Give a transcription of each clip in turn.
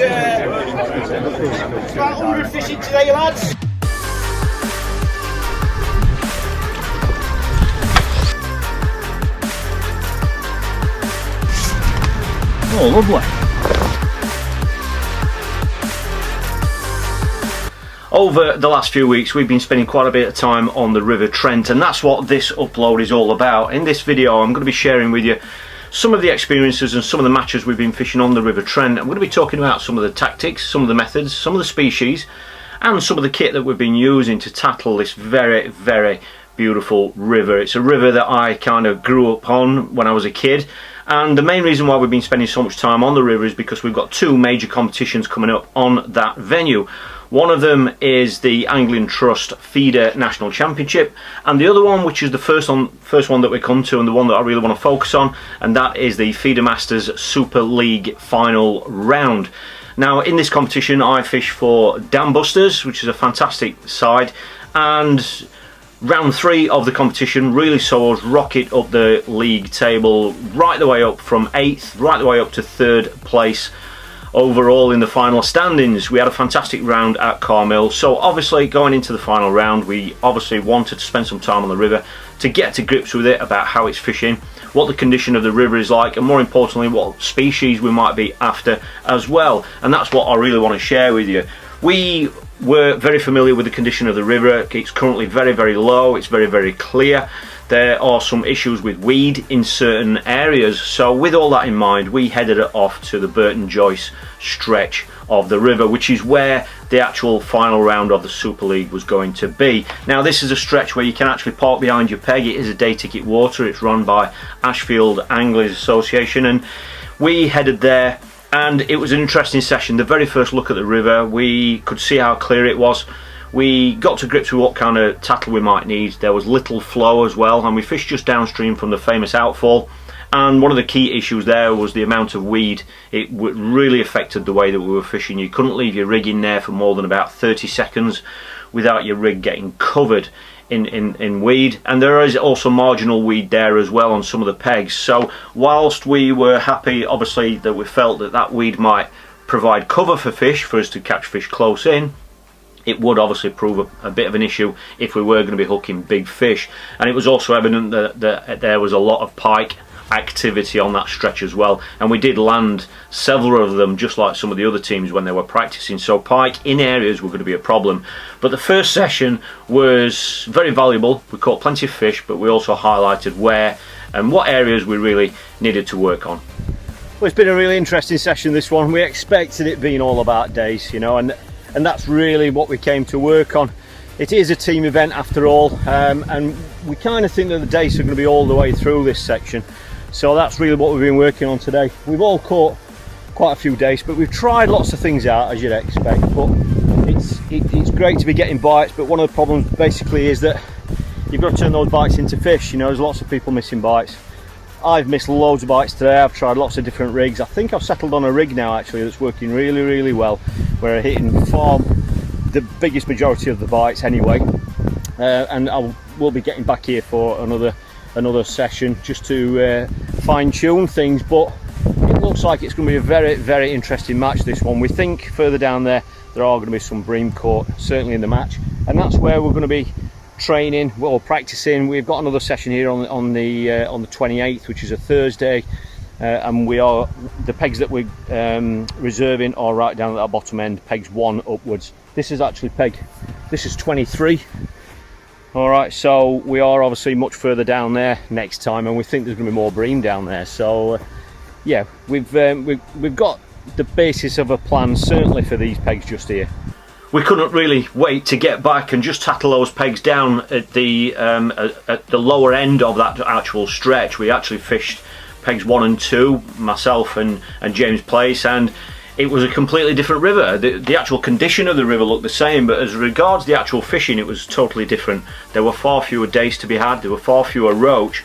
about 100 fishing today, lads. Oh, lovely. Over the last few weeks we've been spending quite a bit of time on the River Trent, and that's what this upload is all about. In this video I'm going to be sharing with you some of the experiences and some of the matches we've been fishing on the River Trent. I'm going to be talking about some of the tactics, some of the methods, some of the species, and some of the kit that we've been using to tackle this very, very beautiful river. It's a river that I kind of grew up on when I was a kid, and the main reason why we've been spending so much time on the river is because we've got two major competitions coming up on that venue. One of them is the Angling Trust Feeder National Championship, and the other one, which is the first one that we come to and the one that I really want to focus on, and that is the Feeder Masters Super League final round. Now in this competition I fish for DAMBUSTERS, which is a fantastic side, and round 3 of the competition really saw us rocket up the league table, right the way up from 8th right the way up to 3rd place overall in the final standings. We had a fantastic round at Carmill, so obviously going into the final round we obviously wanted to spend some time on the river to get to grips with it, about how it's fishing, what the condition of the river is like, and more importantly what species we might be after as well. And that's what I really want to share with you. We were very familiar with the condition of the river. It's currently very, very low, it's very, very clear. There are some issues with weed in certain areas, so with all that in mind we headed off to the BURTON JOYCE stretch of the river, which is where the actual final round of the Super League was going to be. Now this is a stretch where you can actually park behind your peg. It is a day ticket water. It's run by SOUTHFIELD Anglers Association, and we headed there, and it was an interesting session. The very first look at the river, we could see how clear it was. We got to grips with what kind of tackle we might need. There was little flow as well, and we fished just downstream from the famous outfall, and one of the key issues there was the amount of weed. It really affected the way that we were fishing. You couldn't leave your rig in there for more than about 30 seconds without your rig getting covered in weed, and there is also marginal weed there as well on some of the pegs. So whilst we were happy obviously that we felt that that weed might provide cover for fish, for us to catch fish close in, it would obviously prove a bit of an issue if we were going to be hooking big fish. And it was also evident that there was a lot of pike activity on that stretch as well, and we did land several of them just like some of the other teams when they were practicing. So pike in areas were going to be a problem, but the first session was very valuable. We caught plenty of fish, but we also highlighted where and what areas we really needed to work on. Well, it's been a really interesting session, this one. We expected it being all about dace, you know, and that's really what we came to work on. It is a team event after all, and we kind of think that the dace are going to be all the way through this section, so that's really what we've been working on today. We've all caught quite a few dace, but we've tried lots of things out, as you'd expect, but it's great to be getting bites. But one of the problems basically is that you've got to turn those bites into fish. You know, there's lots of people missing bites. I've missed loads of bites today. I've tried lots of different rigs. I think I've settled on a rig now actually that's working really, really well, where I'm hitting far the biggest majority of the bites anyway, and we'll be getting back here for another session just to fine-tune things. But it looks like it's going to be a very, very interesting match, this one. We think further down there are going to be some bream caught, certainly in the match, and that's where we're going to be training or practicing. We've got another session here on the 28th, which is a Thursday, and the pegs that we're reserving are right down at that bottom end, pegs 1 upwards. This is actually this is 23. All right, so we are obviously much further down there next time, and we think there's going to be more bream down there. So yeah, we've got the basis of a plan certainly for these pegs just here. We couldn't really wait to get back and just tackle those pegs down at the lower end of that actual stretch. We actually fished pegs 1 and 2, myself and James Place, and it was a completely different river. The actual condition of the river looked the same, but as regards the actual fishing, it was totally different. There were far fewer dace to be had, there were far fewer roach,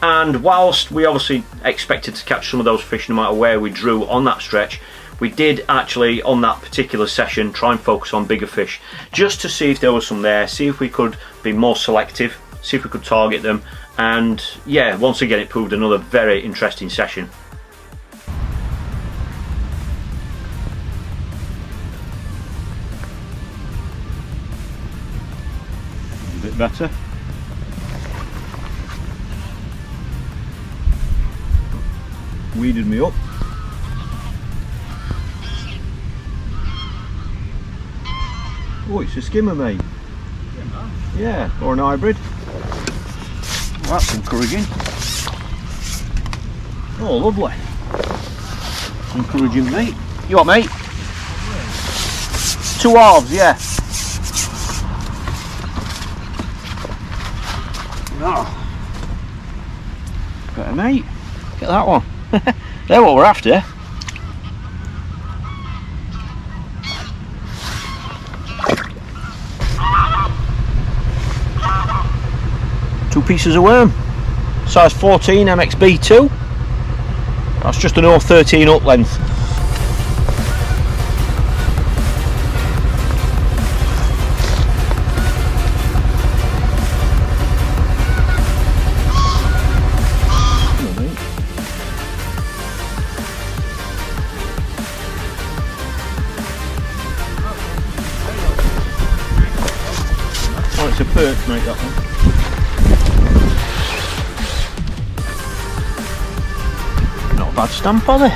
and whilst we obviously expected to catch some of those fish no matter where we drew on that stretch, we did actually on that particular session try and focus on bigger fish, just to see if there was some there, see if we could be more selective, see if we could target them, and yeah, once again it proved another very interesting session. bit better. Weeded me up. Oh, it's a skimmer, mate. Yeah, or an hybrid. Well, that's encouraging. Oh, lovely. Encouraging, mate. You what, mate? 2 halves, yeah. Oh. Better, mate. Get that one. They're what we're after. Two pieces of worm, size 14 MXB2. That's just an 013 up length. Oh, it's a perch, mate, that one. Bad stamp, are they?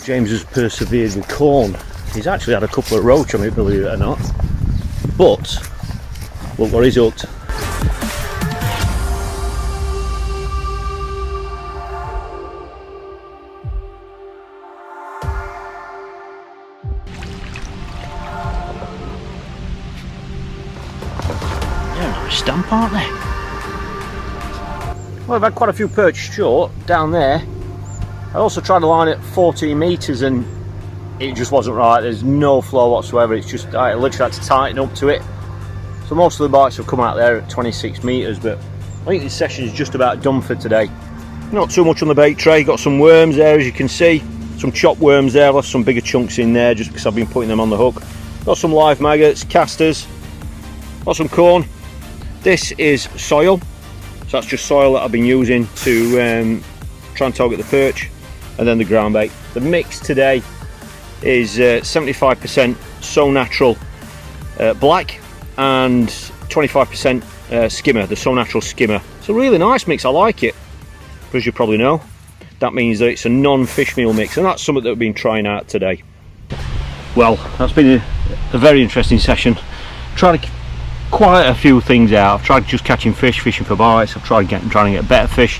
James has persevered with corn. He's actually had a couple of roach on it, believe it or not. But look where he's hooked. Stamp, aren't they? Well, I've had quite a few perch short down there. I also tried to line at 14 metres and it just wasn't right. There's no flow whatsoever. It's just, I literally had to tighten up to it. So most of the bites have come out there at 26 metres, but I think this session is just about done for today. Not too much on the bait tray. Got some worms there, as you can see. Some chopped worms there. Left some bigger chunks in there just because I've been putting them on the hook. Got some live maggots, casters. Got some corn. This is soil, so that's just soil that I've been using to try and target the perch, and then the ground bait. The mix today is 75% So Natural black and 25% skimmer, the So Natural skimmer. It's a really nice mix, I like it. But as you probably know, that means that it's a non-fish meal mix, and that's something that we've been trying out today. Well, that's been a very interesting session. Trying to quite a few things out. I've tried just catching fish, fishing for bites. I've tried trying to get better fish.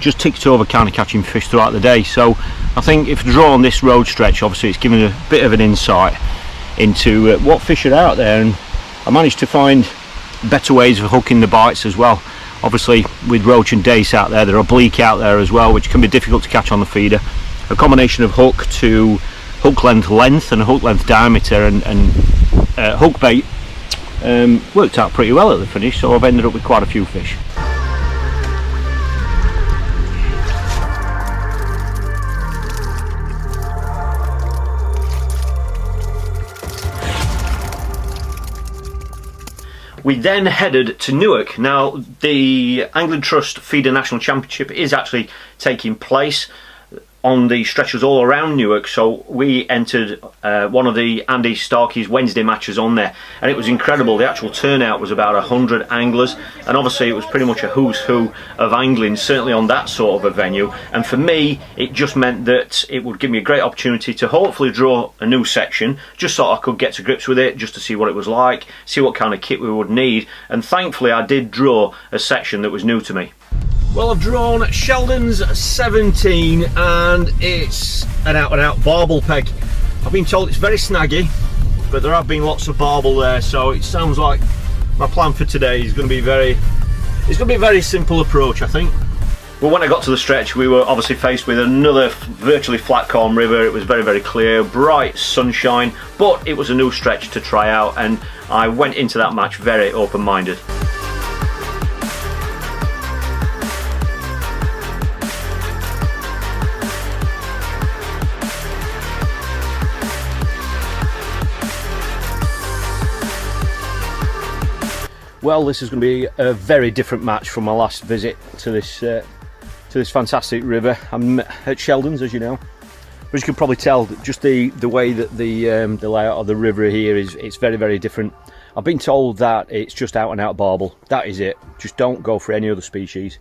Just ticked over kind of catching fish throughout the day. So I think if you draw on this road stretch, obviously it's given a bit of an insight into what fish are out there, and I managed to find better ways of hooking the bites as well. Obviously with roach and dace out there, there are bleak out there as well, which can be difficult to catch on the feeder. A combination of hook to hook length and a hook length diameter and hook bait worked out pretty well at the finish, so I've ended up with quite a few fish. We then headed to Newark. Now, the Angling Trust Feeder National Championship is actually taking place on the stretches all around Newark, so we entered one of the Andy Starkey's Wednesday matches on there, and it was incredible. The actual turnout was about 100 anglers, and obviously it was pretty much a who's who of angling, certainly on that sort of a venue. And for me, it just meant that it would give me a great opportunity to hopefully draw a new section, just so I could get to grips with it, just to see what it was like, see what kind of kit we would need, and thankfully I did draw a section that was new to me. Well, I've drawn Sheldon's 17 and it's an out-and-out barbel peg. I've been told it's very snaggy, but there have been lots of barbel there, so it sounds like my plan for today is going to be a very simple approach, I think. Well, when I got to the stretch, we were obviously faced with another virtually flat calm river. It was very, very clear, bright sunshine, but it was a new stretch to try out, and I went into that match very open-minded. Well, this is going to be a very different match from my last visit to this fantastic river. I'm at Sheldon's, as you know. But as you can probably tell, just the way that the layout of the river here is, it's very, very different. I've been told that it's just out and out barbel. That is it. Just don't go for any other species.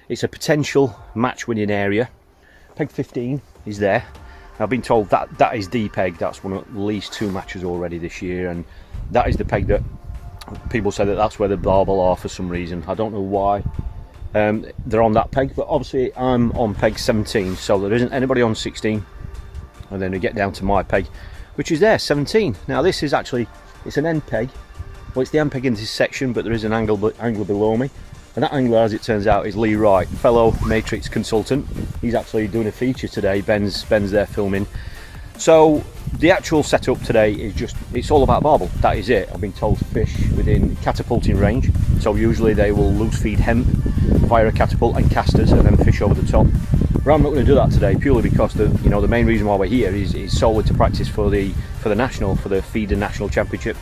It's a potential match-winning area. Peg 15 is there. I've been told that that is the peg. That's won at least 2 matches already this year, and that is the peg that people say that that's where the barbel are for some reason. I don't know why they're on that peg, but obviously I'm on peg 17, so there isn't anybody on 16. And then we get down to my peg, which is there, 17. Now this is actually, it's an end peg. Well, it's the end peg in this section, but there is an angler below me. And that angler, as it turns out, is Lee Wright, fellow Matrix consultant. He's actually doing a feature today. Ben's there filming. So the actual setup today is just, it's all about barbel. That is it. I've been told to fish within catapulting range. So usually they will loose feed hemp via a catapult and casters and then fish over the top. But I'm not going to do that today, purely because the main reason why we're here is solely to practice for the national, for the feeder national championship.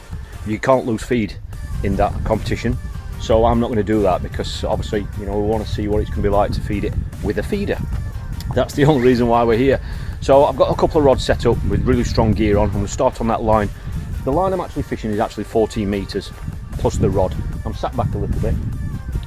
You can't lose feed in that competition, so I'm not going to do that, because obviously we want to see what it's going to be like to feed it with a feeder. That's the only reason why we're here. So I've got a couple of rods set up with really strong gear on. I'm going to start on that line. The line I'm actually fishing is actually 14 metres plus the rod. I'm sat back a little bit.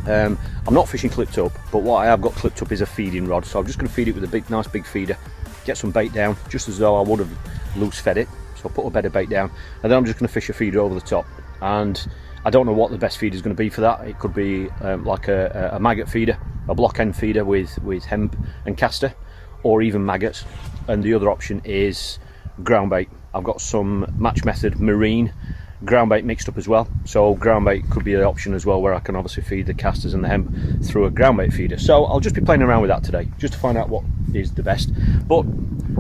I'm not fishing clipped up, but what I have got clipped up is a feeding rod, so I'm just going to feed it with a nice big feeder, get some bait down just as though I would have loose fed it. So I'll put a bed of bait down, and then I'm just going to fish a feeder over the top. And I don't know what the best feeder is going to be for that. It could be like a maggot feeder, a block end feeder with hemp and caster, or even maggots. And the other option is ground bait. I've got some match method marine ground bait mixed up as well, so ground bait could be an option as well, where I can obviously feed the casters and the hemp through a ground bait feeder. So I'll just be playing around with that today, just to find out what is the best. But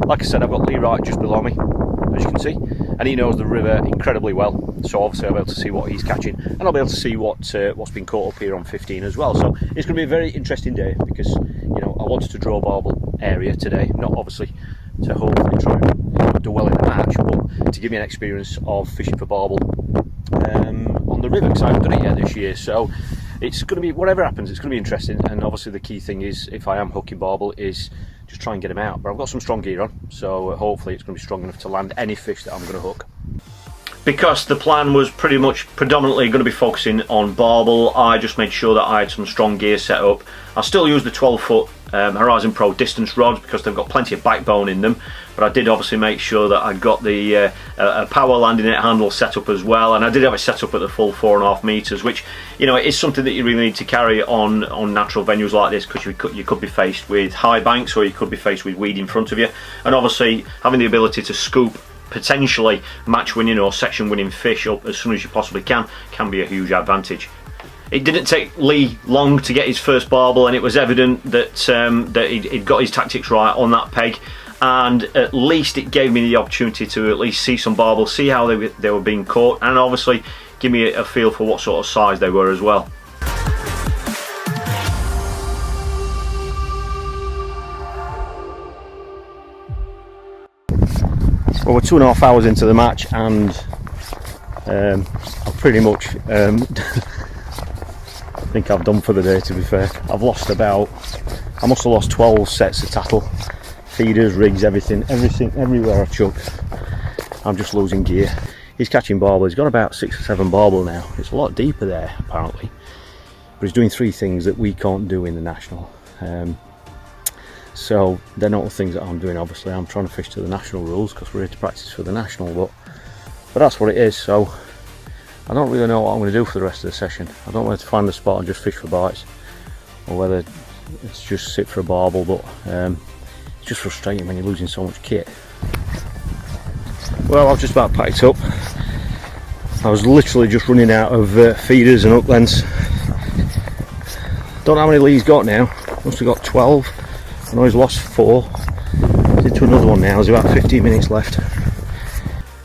like I said, I've got Lee Wright just below me, as you can see, and he knows the river incredibly well, so obviously I'll be able to see what he's catching, and I'll be able to see what's been caught up here on 15 as well. So it's going to be a very interesting day, because I wanted to draw a barbel area today, not obviously to hopefully try and do well in the match, but to give me an experience of fishing for barbel on the river, because I haven't done it yet this year. So it's going to be, whatever happens, it's going to be interesting. And obviously the key thing is, if I am hooking barbel, is just try and get them out. But I've got some strong gear on, so hopefully it's going to be strong enough to land any fish that I'm going to hook. Because the plan was pretty much predominantly going to be focusing on barbel, I just made sure that I had some strong gear set up. I still use the 12-foot Horizon Pro distance rods, because they've got plenty of backbone in them, but I did obviously make sure that I got the a power landing net handle set up as well, and I did have it set up at the full 4.5 meters, which it is something that you really need to carry on natural venues like this, because you could be faced with high banks, or you could be faced with weed in front of you, and obviously having the ability to scoop potentially match winning or section winning fish up as soon as you possibly can be a huge advantage. It didn't take Lee long to get his first barbel, and it was evident that that he'd got his tactics right on that peg, and at least it gave me the opportunity to at least see some barbel, see how they were being caught, and obviously give me a feel for what sort of size they were as well. Well, we're 2.5 hours into the match, and I've pretty much I think I've done for the day, to be fair. I've lost I must have lost 12 sets of tattle, feeders, rigs, everything, everywhere I've chucked. I'm just losing gear. He's catching barbel. He's got about 6 or 7 barbel now. It's a lot deeper there, apparently, but he's doing 3 things that we can't do in the national. So they're not the things that I'm doing. Obviously I'm trying to fish to the national rules, because we're here to practice for the national, but that's what it is. So I don't really know what I'm going to do for the rest of the session. I don't know whether to find the spot and just fish for bites, or whether it's just sit for a barbel, but it's just frustrating when you're losing so much kit. Well, I've just about packed up. I was literally just running out of feeders and uplands. Don't know how many Lee's got now. Must have got 12. I know he's lost 4. He's into another one now. There's about 15 minutes left.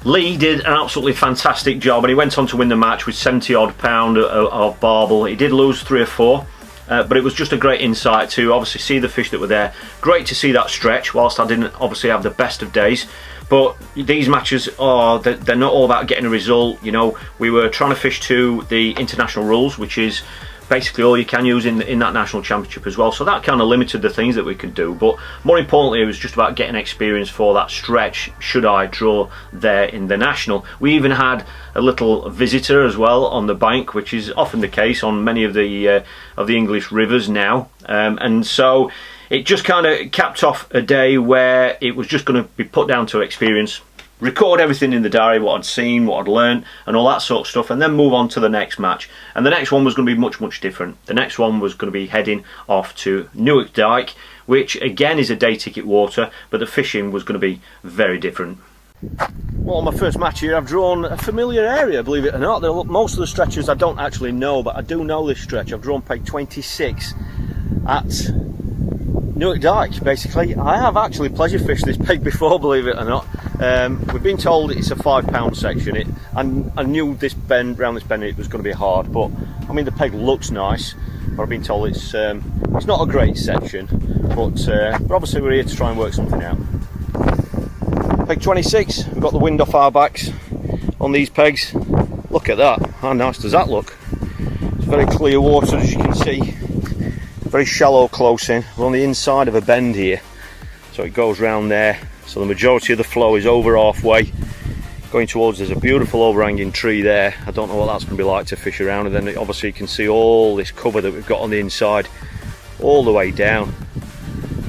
Lee did an absolutely fantastic job, and he went on to win the match with 70 odd pound of barbel. He did lose 3 or 4, but it was just a great insight to obviously see the fish that were there. Great to see that stretch, whilst I didn't obviously have the best of days, But these matches are, they're not all about getting a result. You know, we were trying to fish to the international rules, which is basically all you can use in that national championship as well. So that kind of limited the things that we could do. But more importantly, it was just about getting experience for that stretch should I draw there in the national. We even had a little visitor as well on the bank, which is often the case on many of the English rivers now. And so it just kind of capped off a day where it was just going to be put down to experience. Record everything in the diary, what I'd seen, what I'd learned, and all that sort of stuff, and then move on to the next match. And the next one was going to be much different. The next one was going to be heading off to Newark DYKE, which again is a day ticket water, but the fishing was going to be very different. Well, on my first match here, I've drawn a familiar area, believe it or not. Most of the stretches I don't actually know, but I do know this stretch. I've drawn peg 26 at Newark DYKE, basically. I have actually pleasure fished this peg before, believe it or not. We've been told it's a 5 pound section. I knew this bend, round this bend, it was going to be hard, but I mean the peg looks nice. But I've been told it's not a great section, but obviously we're here to try and work something out. Peg 26, we've got the wind off our backs on these pegs. Look at that, how nice does that look? It's very clear water, as you can see. Very shallow close in. We're on the inside of a bend here, so it goes round there. So the majority of the flow is over halfway, going towards, there's a beautiful overhanging tree there. I don't know what that's going to be like to fish around, and then obviously you can see all this cover that we've got on the inside all the way down,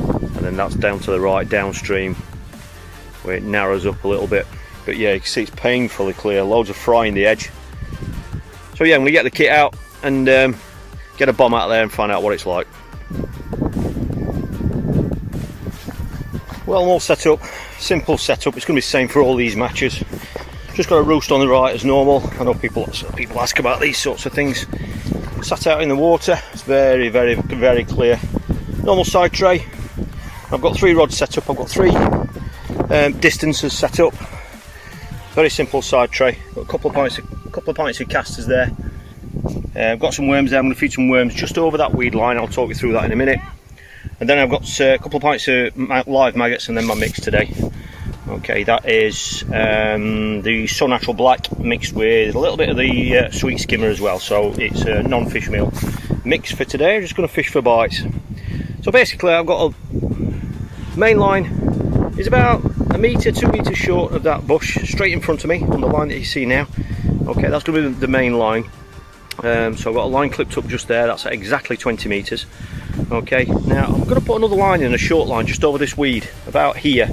and then that's down to the right downstream where it narrows up a little bit. But yeah, you can see it's painfully clear, loads of fry in the edge. So yeah, I'm going to get the kit out and get a bomb out there and find out what it's like. Well, I'm all set up, simple setup. It's going to be the same for all these matches. Just got a roost on the right as normal. I know people ask about these sorts of things. Sat out in the water, it's very clear. Normal side tray. I've got 3 rods set up. I've got 3 distances set up. Very simple side tray. Got a couple of pints of casters there. I've got some worms there. I'm going to feed some worms just over that weed line. I'll talk you through that in a minute. And then I've got a couple of pints of live maggots, and then my mix today. Okay, that is the So Natural Black mixed with a little bit of the sweet skimmer as well. So it's a non-fish meal mix for today. I'm just going to fish for bites. So basically, I've got a main line is about 1 metre, 2 metres short of that bush, straight in front of me on the line that you see now. Okay, that's going to be the main line. So I've got a line clipped up just there. That's at exactly 20 metres. Okay, now I'm going to put another line in, a short line just over this weed about here.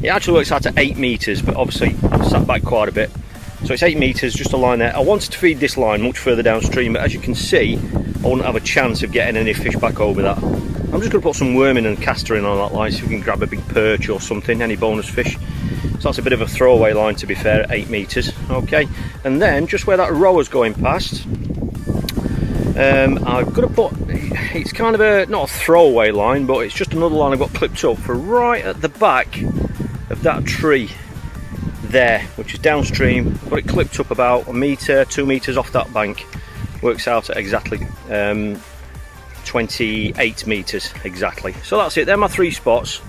It actually works out to 8 metres, but obviously I've sat back quite a bit, so it's 8 metres, just a line there. I wanted to feed this line much further downstream, but as you can see I wouldn't have a chance of getting any fish back over that. I'm just going to put some worming and caster in on that line, so we can grab a big perch or something, any bonus fish. So that's a bit of a throwaway line, to be fair, at 8 metres. Okay, and then just where that rower's going past, I've got to put, it's kind of not a throwaway line, but it's just another line I've got clipped up for right at the back of that tree there, which is downstream. Got it clipped up about 1 metre, 2 metres off that bank. Works out at exactly 28 metres exactly. So that's it, they're my 3 spots,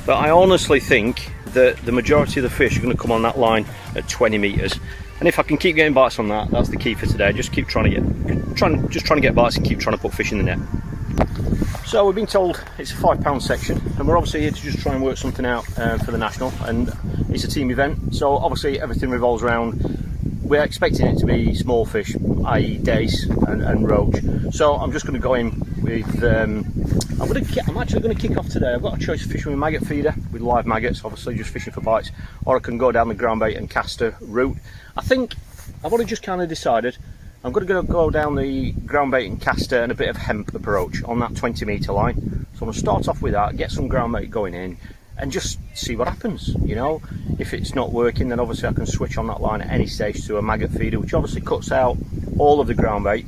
but I honestly think that the majority of the fish are going to come on that line at 20 metres. And if I can keep getting bites on that, that's the key for today. Just keep trying to get bites and keep trying to put fish in the net. So we've been told it's a 5 pound section, and we're obviously here to just try and work something out for the national, and it's a team event, so obviously everything revolves around, we're expecting it to be small fish, i.e. dace and roach. So I'm just going to go in with, I'm actually going to kick off today. I've got a choice of fishing with maggot feeder, with live maggots, obviously just fishing for bites, or I can go down the ground bait and caster route. I think I've already just kind of decided I'm going to go down the ground bait and caster and a bit of hemp approach on that 20 metre line. So I'm going to start off with that, get some ground bait going in, and just see what happens. You know, if it's not working, then obviously I can switch on that line at any stage to a maggot feeder, which obviously cuts out all of the ground bait.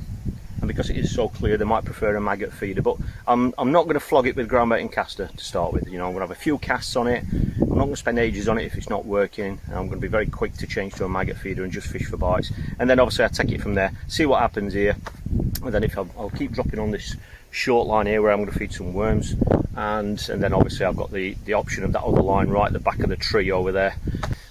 And because it is so clear, they might prefer a maggot feeder. But I'm not going to flog it with ground bait and caster to start with. You know, I'm going to have a few casts on it. I'm not going to spend ages on it if it's not working, and I'm going to be very quick to change to a maggot feeder and just fish for bites. And then obviously I take it from there, see what happens here, and then if I'll keep dropping on this short line here where I'm going to feed some worms, and then obviously I've got the option of that other line right at the back of the tree over there.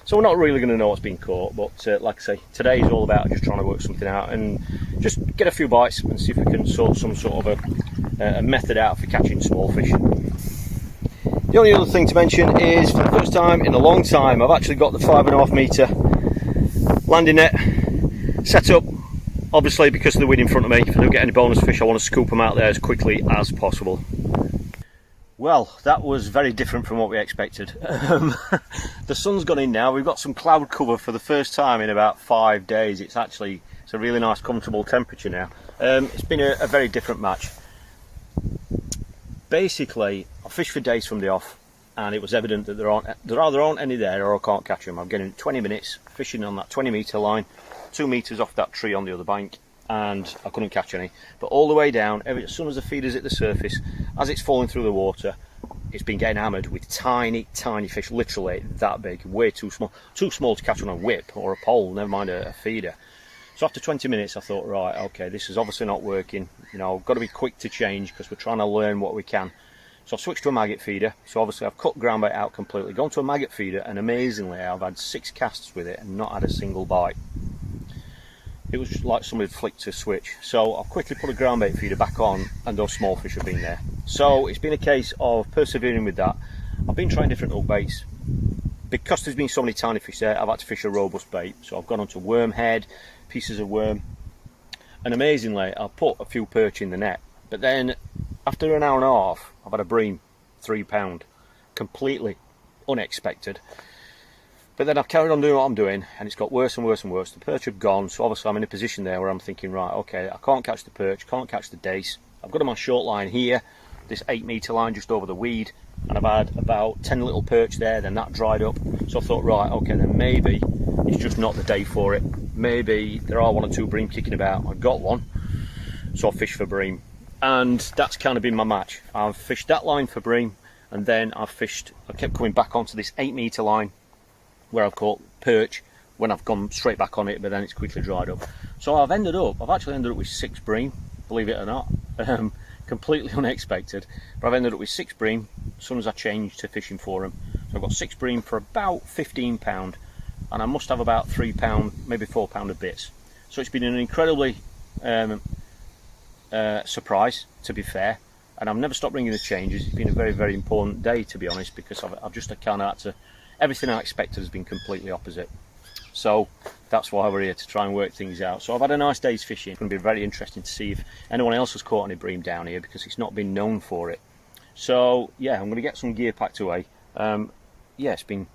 So we're not really going to know what's been caught, but like I say, today is all about just trying to work something out and just get a few bites and see if we can sort some sort of a method out for catching small fish. The only other thing to mention is, for the first time in a long time, I've actually got the 5.5 metre landing net set up. Obviously, because of the wind in front of me, if I don't get any bonus fish, I want to scoop them out there as quickly as possible. Well, that was very different from what we expected. The sun's gone in now. We've got some cloud cover for the first time in about 5 days. It's a really nice, comfortable temperature now. It's been a very different match. Basically, I fished for days from the off, and it was evident that there either aren't any there or I can't catch them. I'm getting 20 minutes fishing on that 20 metre line, 2 metres off that tree on the other bank, and I couldn't catch any. But all the way down, as soon as the feeder's at the surface, as it's falling through the water, it's been getting hammered with tiny, tiny fish, literally that big, way too small to catch on a whip or a pole, never mind a feeder. So after 20 minutes I thought, right, okay, this is obviously not working, you know, I've got to be quick to change because we're trying to learn what we can. So I've switched to a maggot feeder. So obviously I've cut ground bait out completely, gone to a maggot feeder, and amazingly I've had 6 casts with it and not had a single bite. It was just like somebody flicked a switch. So I've quickly put a ground bait feeder back on, and those small fish have been there. So it's been a case of persevering with that. I've been trying different hook baits. Because there's been so many tiny fish there, I've had to fish a robust bait. So I've gone onto worm head, pieces of worm, and amazingly I've put a few perch in the net. But then after an hour and a half, I've had a bream, 3 pound, completely unexpected. But then I've carried on doing what I'm doing, and it's got worse and worse and worse. The perch have gone, so obviously I'm in a position there where I'm thinking, right, okay, I can't catch the perch, can't catch the dace. I've got on my short line here, this 8 metre line just over the weed, and I've had about 10 little perch there, then that dried up. So I thought, right, okay, then maybe it's just not the day for it. Maybe there are 1 or 2 bream kicking about. I got one, so I fished for bream. And that's kind of been my match. I've fished that line for bream, and then I kept coming back onto this 8 metre line where I've caught perch when I've gone straight back on it, but then it's quickly dried up. So I've actually ended up with 6 bream, believe it or not. Completely unexpected, but I've ended up with 6 bream as soon as I changed to fishing for them. So I've got 6 bream for about 15 pound, and I must have about 3 pound, maybe 4 pound of bits. So it's been an incredibly surprise, to be fair, and I've never stopped bringing the changes. It's been a very, very important day, to be honest, because I've just kind of had to, everything I expected has been completely opposite. So that's why we're here, to try and work things out. So I've had a nice day's fishing. It's going to be very interesting to see if anyone else has caught any bream down here, because it's not been known for it. So yeah, I'm going to get some gear packed away. Yeah, it's been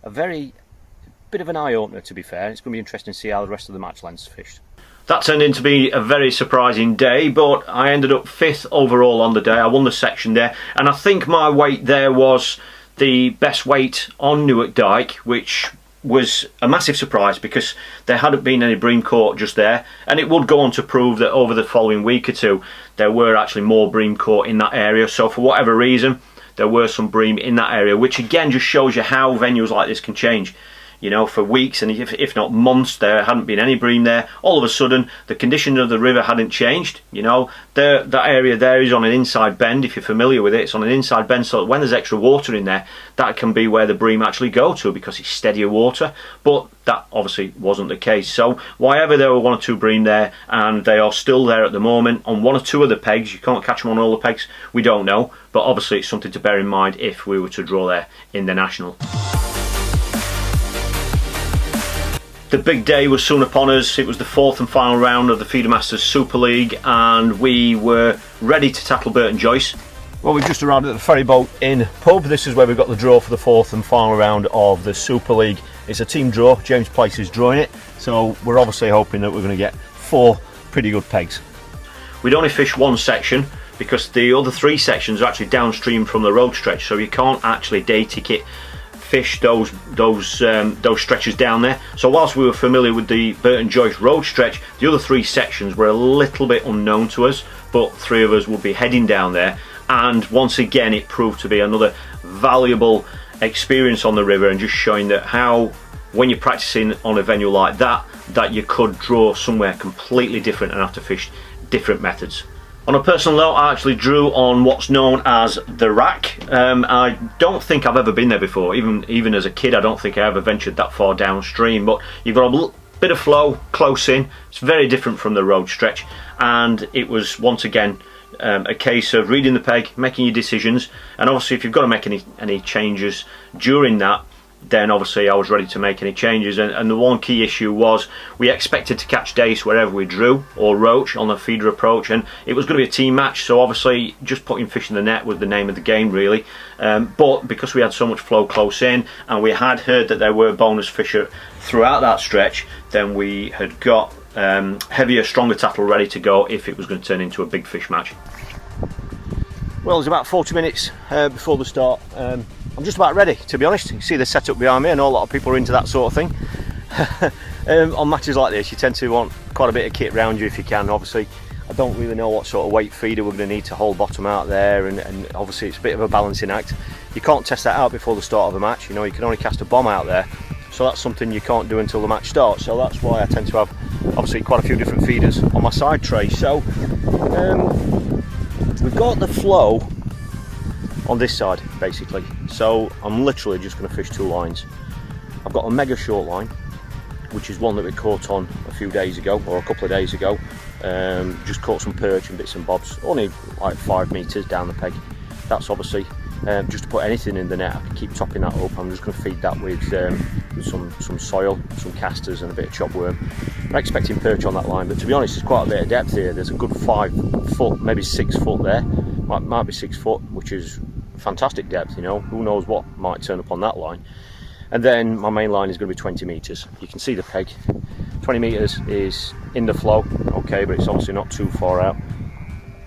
a bit of an eye-opener, to be fair. It's going to be interesting to see how the rest of the match length's fished. That turned into be a very surprising day, but I ended up 5th overall on the day. I won the section there, and I think my weight there was the best weight on Newark Dyke, which was a massive surprise because there hadn't been any bream caught just there, and it would go on to prove that over the following week or two there were actually more bream caught in that area. So for whatever reason there were some bream in that area, which again just shows you how venues like this can change. You know, for weeks and if not months there hadn't been any bream there. All of a sudden the condition of the river hadn't changed. You know, that area there is on an inside bend. If you're familiar with it, it's on an inside bend, so that when there's extra water in there, that can be where the bream actually go to, because it's steadier water. But that obviously wasn't the case. So wherever there were 1 or 2 bream there, and they are still there at the moment on 1 or 2 of the pegs. You can't catch them on all the pegs, we don't know, but obviously it's something to bear in mind if we were to draw there in the national. The big day was soon upon us. It was the 4th and final round of the Feeder Masters Super League, and we were ready to tackle Burton Joyce. Well, we've just arrived at the Ferry Boat Inn pub. This is where we've got the draw for the 4th and final round of the Super League. It's a team draw. James Place is drawing it, so we're obviously hoping that we're going to get 4 pretty good pegs. We'd only fished 1 section because the other 3 sections are actually downstream from the road stretch, so you can't actually day ticket fish those stretches down there. So whilst we were familiar with the Burton Joyce road stretch, the other 3 sections were a little bit unknown to us, but 3 of us would be heading down there, and once again it proved to be another valuable experience on the river, and just showing that how, when you're practicing on a venue like that, that you could draw somewhere completely different and have to fish different methods. On a personal note, I actually drew on what's known as the Recce. I don't think I've ever been there before. Even as a kid, I don't think I ever ventured that far downstream. But you've got a little bit of flow close in. It's very different from the road stretch, and it was once again a case of reading the peg, making your decisions, and obviously if you've got to make any changes during that, then obviously I was ready to make any changes. And the one key issue was we expected to catch dace wherever we drew, or roach on the feeder approach, and it was going to be a team match, so obviously just putting fish in the net was the name of the game really. But because we had so much flow close in, and we had heard that there were bonus fish throughout that stretch, then we had got heavier, stronger tackle ready to go if it was going to turn into a big fish match. Well, it's about 40 minutes before the start. I'm just about ready, to be honest. You can see the setup behind me. I know a lot of people are into that sort of thing. On matches like this, you tend to want quite a bit of kit around you if you can. Obviously, I don't really know what sort of weight feeder we're going to need to hold bottom out there, and obviously it's a bit of a balancing act. You can't test that out before the start of a match. You know, you can only cast a bomb out there, so that's something you can't do until the match starts. So that's why I tend to have obviously quite a few different feeders on my side tray. So we've got the flow on this side basically, so I'm literally just going to fish two lines. I've got a mega short line, which is one that we caught on a few days ago, or a couple of days ago. Just caught some perch and bits and bobs, only like 5 meters down the peg. That's obviously just to put anything in the net. I can keep topping that up. I'm just going to feed that with some soil, some casters and a bit of chop worm. I'm expecting perch on that line, but to be honest, there's quite a bit of depth here. There's a good 5 foot, maybe 6 foot there. Might be 6 foot, which is fantastic depth, you know. Who knows what might turn up on that line. And then my main line is going to be 20 meters. You can see the peg. 20 meters is in the flow, okay, but it's obviously not too far out.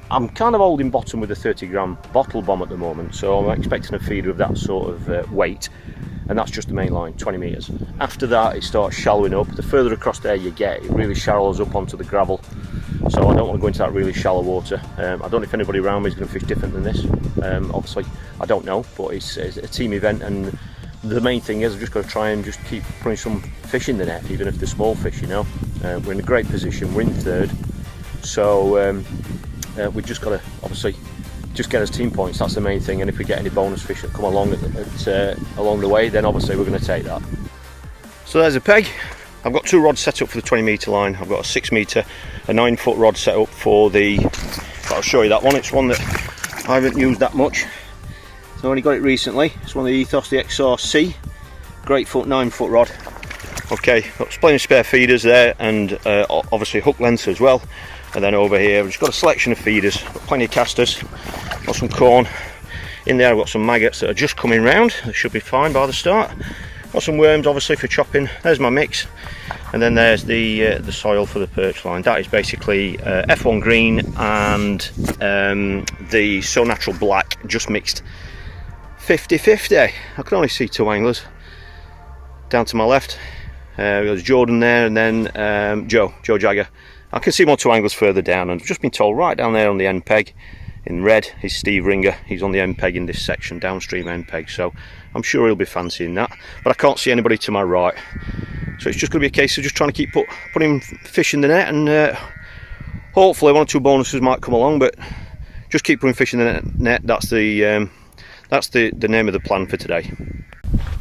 I'm kind of holding bottom with a 30 gram bottle bomb at the moment, so I'm expecting a feeder of that sort of weight, and that's just the main line, 20 meters. After that, it starts shallowing up. The further across there you get, it really shallows up onto the gravel. So I don't want to go into that really shallow water. I don't know if anybody around me is going to fish different than this. Obviously, I don't know, but it's a team event, and the main thing is I've just got to try and just keep putting some fish in the net, even if they're small fish, you know. We're in a great position, we're in third, so we've just got to obviously just get us team points. That's the main thing, and if we get any bonus fish that come along along the way, then obviously we're going to take that. So there's a peg. I've got 2 rods set up for the 20 meter line. I've got a 6 meter, a 9 foot rod set up for the, I'll show you that one. It's one that I haven't used that much, so I only got it recently. It's one of the Ethos, the XRC, great foot, 9 foot rod. Okay, got plenty of spare feeders there, and obviously hook lengths as well. And then over here, we've just got a selection of feeders, got plenty of casters, got some corn. In there I've got some maggots that are just coming round. They should be fine by the start. Got some worms obviously for chopping. There's my mix, and then there's the soil for the perch line. That is basically F1 green and the So Natural black just mixed 50-50. I can only see 2 anglers down to my left. There's Jordan there, and then Joe Jagger. I can see more 2 anglers further down, and I've just been told right down there on the end peg in red is Steve Ringer. He's on the end peg in this section, downstream end peg, so I'm sure he'll be fancying that, but I can't see anybody to my right, so it's just going to be a case of just trying to keep putting fish in the net, and hopefully 1 or 2 bonuses might come along, but just keep putting fish in the net. That's the name of the plan for today.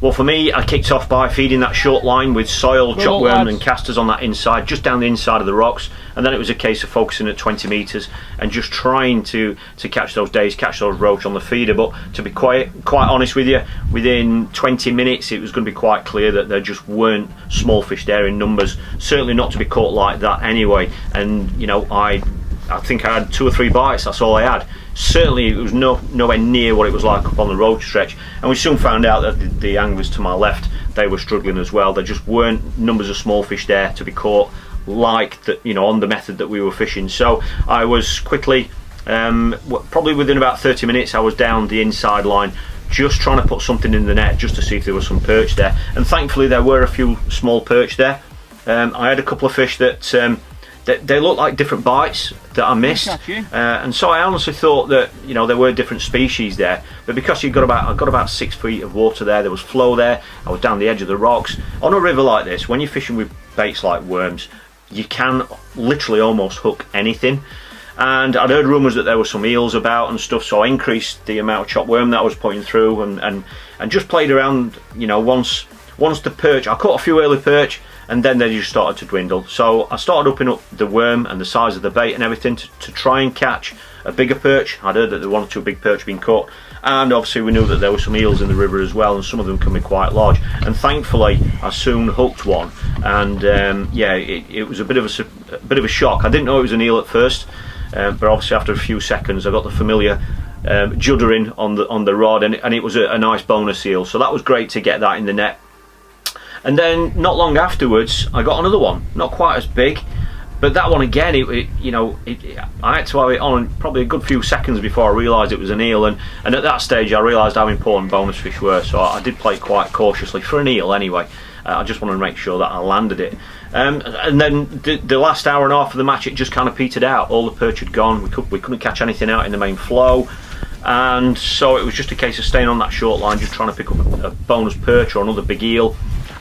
Well, for me, I kicked off by feeding that short line with soil, chop worm and casters on that inside, just down the inside of the rocks, and then it was a case of focusing at 20 metres and just trying to catch those days, catch those roach on the feeder. But to be quite honest with you, within 20 minutes it was going to be quite clear that there just weren't small fish there in numbers, certainly not to be caught like that anyway. And you know, I think I had 2 or 3 bites, that's all I had. Certainly it was nowhere near what it was like up on the road stretch, and we soon found out that the anglers to my left, they were struggling as well. There just weren't numbers of small fish there to be caught like that, you know, on the method that we were fishing. So I was quickly, probably within about 30 minutes, I was down the inside line, just trying to put something in the net just to see if there was some perch there, and thankfully there were a few small perch there. I had a couple of fish that they look like different bites that I missed, and so I honestly thought that, you know, there were different species there, but because I got about 6 feet of water there was flow there, I was down the edge of the rocks. On a river like this, when you're fishing with baits like worms, you can literally almost hook anything, and I'd heard rumours that there were some eels about and stuff, so I increased the amount of chopped worm that I was putting through, and just played around, you know. Once the perch, I caught a few early perch, and then they just started to dwindle. So I started upping up the worm and the size of the bait and everything to try and catch a bigger perch. I'd heard that there were 1 or 2 big perch being caught, and obviously we knew that there were some eels in the river as well, and some of them can be quite large. And thankfully I soon hooked one, and yeah, it was a bit of a shock. I didn't know it was an eel at first, but obviously after a few seconds I got the familiar juddering on the rod, and it was a nice bonus eel, so that was great to get that in the net. And then not long afterwards I got another one, not quite as big, but that one again, I had to have it on probably a good few seconds before I realised it was an eel, and at that stage I realised how important bonus fish were, so I did play it quite cautiously, for an eel anyway. I just wanted to make sure that I landed it. And then the last hour and a half of the match, it just kind of petered out. All the perch had gone, we couldn't catch anything out in the main flow, and so it was just a case of staying on that short line, just trying to pick up a bonus perch or another big eel.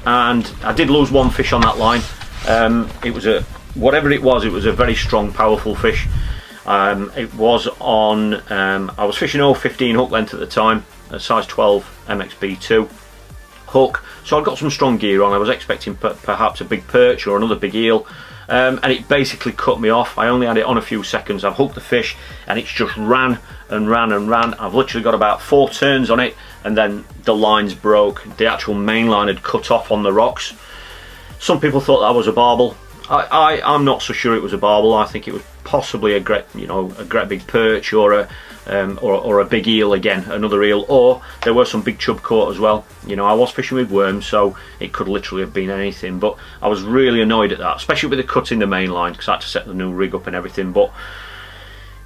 And I did lose one fish on that line. It was whatever it was a very strong, powerful fish. It was on, I was fishing 0.15 hook length at the time, a size 12 MXB2 hook, so I got some strong gear on. I was expecting perhaps a big perch or another big eel, and it basically cut me off. I only had it on a few seconds. I've hooked the fish and it's just ran and ran and ran. I've literally got about 4 turns on it, and then the lines broke. The actual main line had cut off on the rocks. Some people thought that was a barbel. I'm not so sure it was a barbel. I think it was possibly a great big perch, or a big eel again, another eel, or there were some big chub caught as well. You know, I was fishing with worms, so it could literally have been anything. But I was really annoyed at that, especially with the cut in the main line, because I had to set the new rig up and everything. But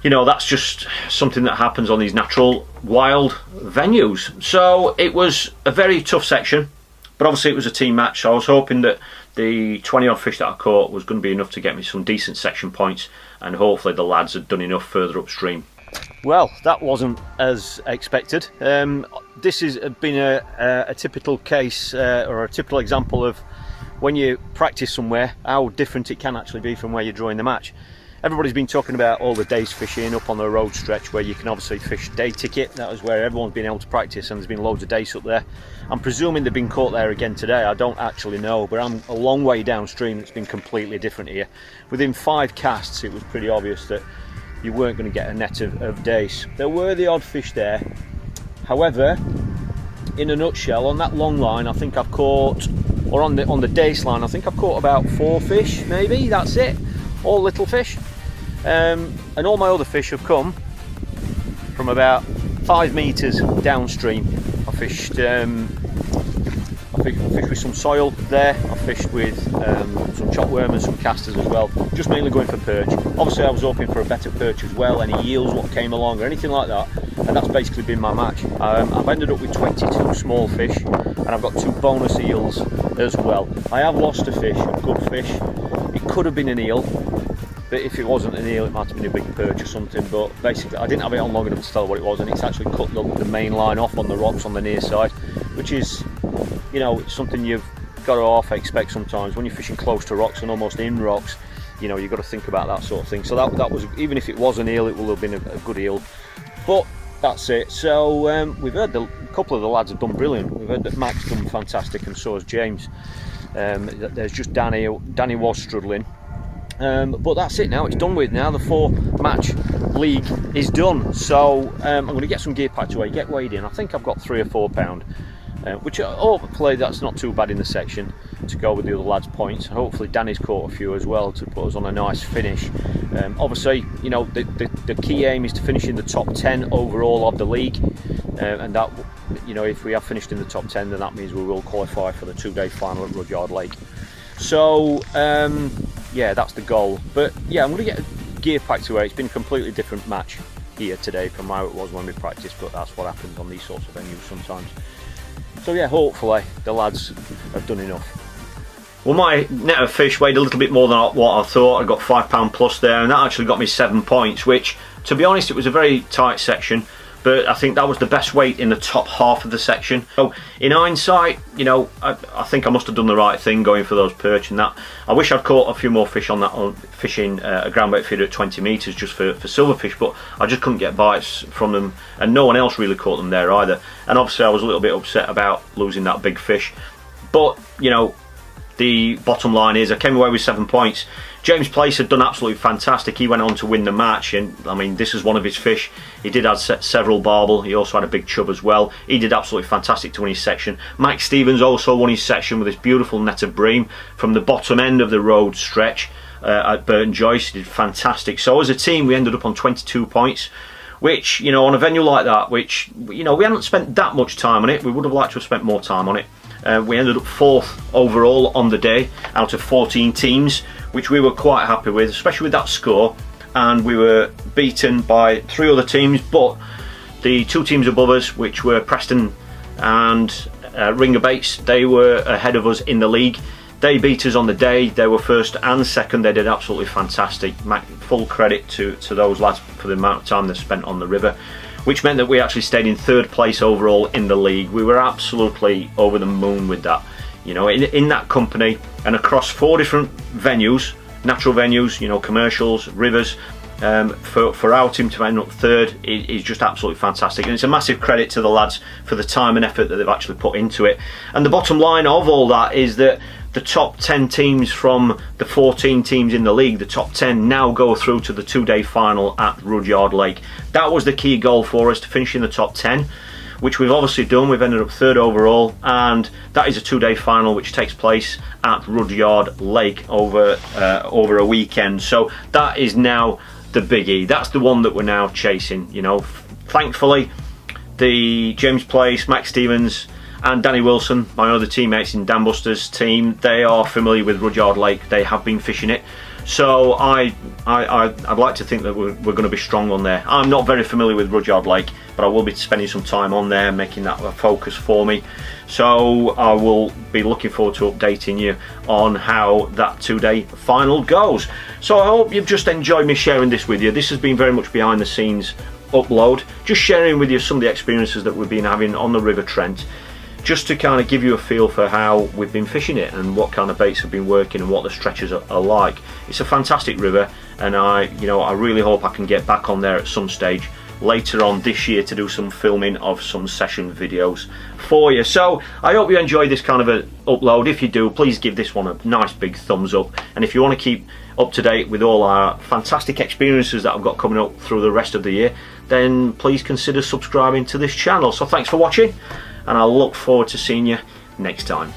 you know, that's just something that happens on these natural wild venues. So it was a very tough section, but obviously it was a team match, so I was hoping that the 20 odd fish that I caught was going to be enough to get me some decent section points, and hopefully the lads had done enough further upstream. Well, that wasn't as expected. This has been a typical case, or a typical example of when you practice somewhere, how different it can actually be from where you're drawing the match. Everybody's been talking about all the days fishing up on the road stretch, where you can obviously fish day ticket. That was where everyone's been able to practice, and there's been loads of days up there. I'm presuming they've been caught there again today. I don't actually know, but I'm a long way downstream. It's been completely different here. Within 5 casts it was pretty obvious that you weren't going to get a net of dace. There were the odd fish there. However, in a nutshell, on that long line I think I've caught, or on the dace line, I think I've caught about 4 fish maybe. That's it, all little fish. And all my other fish have come from about 5 metres downstream. I fished with some soil there. I fished with some chopped worm and some casters as well, just mainly going for perch. Obviously I was hoping for a better perch as well, any eels what came along or anything like that, and that's basically been my match. I've ended up with 22 small fish, and I've got 2 bonus eels as well. I have lost a fish, a good fish. It could have been an eel, but if it wasn't an eel it might have been a big perch or something. But basically I didn't have it on long enough to tell what it was, and it's actually cut the main line off on the rocks on the near side, which is, you know, it's something you've got to half expect sometimes when you're fishing close to rocks and almost in rocks. You know, you've got to think about that sort of thing. So that was, even if it was an eel, it will have been a good eel. But that's it. So we've heard a couple of the lads have done brilliant. We've heard that Mac's done fantastic, and so has James. There's just Danny was struggling. But that's it now, it's done with now. The 4-match league is done. So I'm going to get some gear packed away, get weighed in. I think I've got 3 or 4 pound, which hopefully that's not too bad in the section to go with the other lads' points. Hopefully Danny's caught a few as well to put us on a nice finish. Obviously, you know, the key aim is to finish in the top 10 overall of the league, and that, you know, if we have finished in the top 10, then that means we will qualify for the 2-day final at Rudyard Lake. So yeah, that's the goal. But yeah, I'm going to get gear packed away. It's been a completely different match here today from how it was when we practiced, but that's what happens on these sorts of venues sometimes. So yeah, hopefully the lads have done enough. Well, my net of fish weighed a little bit more than what I thought. I got £5 plus there, and that actually got me 7 points, which, to be honest, it was a very tight section. but I think that was the best weight in the top half of the section. So in hindsight, you know, I think I must have done the right thing going for those perch and that. I wish I'd caught a few more fish on that, fishing a ground bait feeder at 20 metres just for silverfish, but I just couldn't get bites from them, and no one else really caught them there either. And obviously I was a little bit upset about losing that big fish, but you know, the bottom line is I came away with 7 points. James Place had done absolutely fantastic. He went on to win the match, and I mean, this is one of his fish. He did have several barbel. He also had a big chub as well. He did absolutely fantastic to win his section. Mike Stevens also won his section with this beautiful net of bream from the bottom end of the road stretch at Burton JOYCE. He did fantastic. So as a team, we ended up on 22 points, which, you know, on a venue like that, which, you know, we hadn't spent that much time on it. We would have liked to have spent more time on it. We ended up 4th overall on the day out of 14 teams, which we were quite happy with, especially with that score. And we were beaten by 3 other teams, but the 2 teams above us, which were Preston and RINGERBAITS, they were ahead of us in the league. They beat us on the day. They were 1st and 2nd. They did absolutely fantastic. Full credit to those lads for the amount of time they spent on the river, which meant that we actually stayed in 3rd place overall in the league. We were absolutely over the moon with that. You know, in that company and across 4 different venues, natural venues, you know, commercials, rivers, for our team to end up 3rd is just absolutely fantastic. And it's a massive credit to the lads for the time and effort that they've actually put into it. And the bottom line of all that is that the top 10 teams from the 14 teams in the league, the top 10 now go through to the 2-day final at Rudyard Lake. That was the key goal for us, to finish in the top 10, which we've obviously done. We've ended up 3rd overall, and that is a 2-day final which takes place at Rudyard Lake over a weekend. So that is now the biggie. That's the one that we're now chasing. You know, thankfully the James Place, Max Stevens and Danny Wilson, my other teammates in DAMBUSTERS team, they are familiar with Rudyard Lake. They have been fishing it, so I'd like to think that we're going to be strong on there. I'm not very familiar with Rudyard Lake, but I will be spending some time on there, making that a focus for me. So I will be looking forward to updating you on how that 2-day final goes. So I hope you've just enjoyed me sharing this with you. This has been very much behind the scenes upload, just sharing with you some of the experiences that we've been having on the River Trent, just to kind of give you a feel for how we've been fishing it and what kind of baits have been working and what the stretches are like. It's a fantastic river, and I really hope I can get back on there at some stage later on this year to do some filming of some session videos for you. So I hope you enjoyed this kind of an upload. If you do, please give this one a nice big thumbs up, and if you want to keep up to date with all our fantastic experiences that I've got coming up through the rest of the year, then please consider subscribing to this channel. So thanks for watching, and I look forward to seeing you next time.